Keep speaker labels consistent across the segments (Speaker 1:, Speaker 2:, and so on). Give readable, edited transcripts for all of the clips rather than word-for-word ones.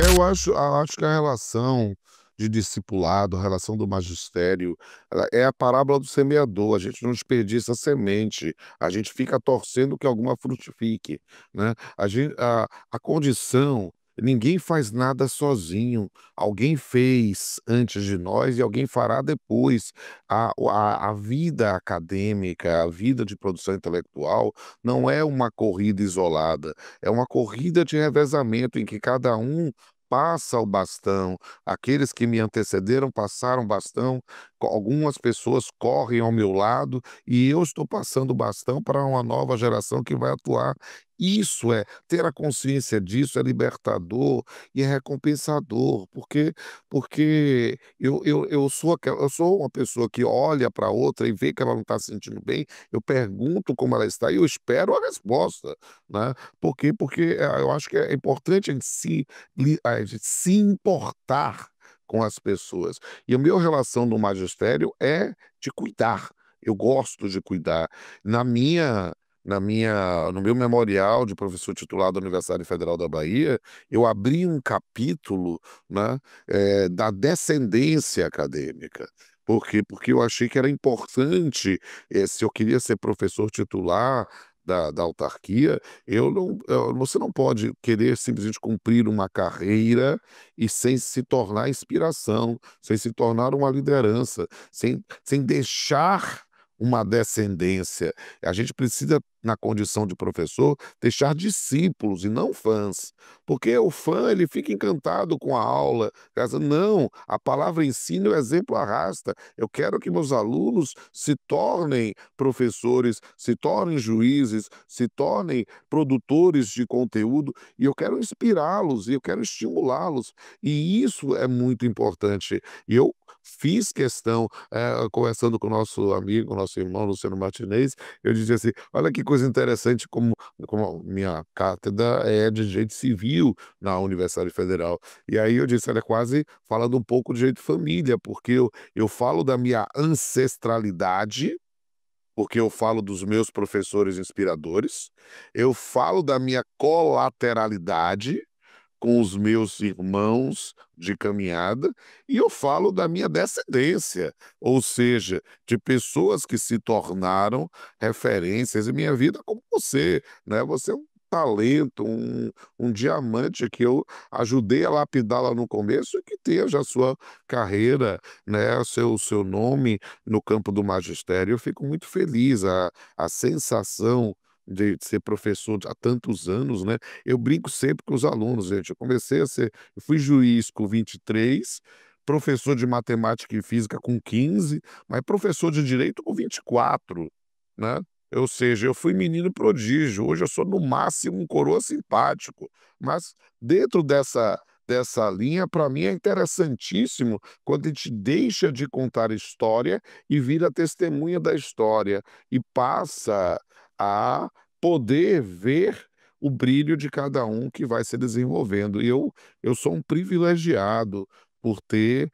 Speaker 1: Eu acho que a relação de discipulado, a relação do magistério, ela é a parábola do semeador, a gente não desperdiça semente, a gente fica torcendo que alguma frutifique, né. A condição ninguém faz nada sozinho, alguém fez antes de nós e alguém fará depois. A vida acadêmica, a vida de produção intelectual não é uma corrida isolada, é uma corrida de revezamento em que cada um passa o bastão. Aqueles que me antecederam passaram o bastão, algumas pessoas correm ao meu lado e eu estou passando o bastão para uma nova geração que vai atuar. Isso é ter a consciência disso é libertador e é recompensador, porque eu sou uma pessoa que olha para outra e vê que ela não está se sentindo bem, eu pergunto como ela está e eu espero a resposta, né. Por quê? Porque, eu acho que é importante a gente se importar com as pessoas. E a minha relação no magistério é de cuidar, eu gosto de cuidar. Na minha no meu memorial de professor titular da Universidade Federal da Bahia, eu abri um capítulo, né, da descendência acadêmica. Por quê? Porque eu achei que era importante, se eu queria ser professor titular da autarquia, você não pode querer simplesmente cumprir uma carreira e sem se tornar inspiração, sem se tornar uma liderança, sem deixar uma descendência. A gente precisa, na condição de professor, deixar discípulos e não fãs, porque o fã ele fica encantado com a aula, não, a palavra ensina e o exemplo arrasta. Eu quero que meus alunos se tornem professores, se tornem juízes, se tornem produtores de conteúdo, e eu quero inspirá-los, e eu quero estimulá-los, e isso é muito importante. E eu fiz questão, conversando com o nosso amigo, nosso irmão Luciano Martinez, eu dizia assim: "Olha que coisa interessante como minha cátedra é de direito civil na Universidade Federal". E aí eu disse: "Olha, quase falando um pouco de direito de família, porque eu falo da minha ancestralidade, porque eu falo dos meus professores inspiradores, eu falo da minha colateralidade, com os meus irmãos de caminhada, e eu falo da minha descendência, ou seja, de pessoas que se tornaram referências em minha vida como você, né, você é um talento, um diamante que eu ajudei a lapidar lá no começo e que tenha já sua carreira, né, o seu nome no campo do magistério. Eu fico muito feliz, a sensação de ser professor há tantos anos, né, eu brinco sempre com os alunos, gente, eu fui juiz com 23, professor de matemática e física com 15, mas professor de direito com 24, né. Ou seja, eu fui menino prodígio, hoje eu sou no máximo um coroa simpático, mas dentro dessa linha, para mim é interessantíssimo quando a gente deixa de contar história e vira testemunha da história, e passa a poder ver o brilho de cada um que vai se desenvolvendo. E eu sou um privilegiado por ter,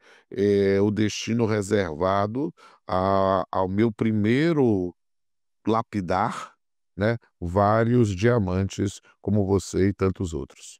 Speaker 1: o destino reservado ao meu primeiro lapidar, né, vários diamantes como você e tantos outros.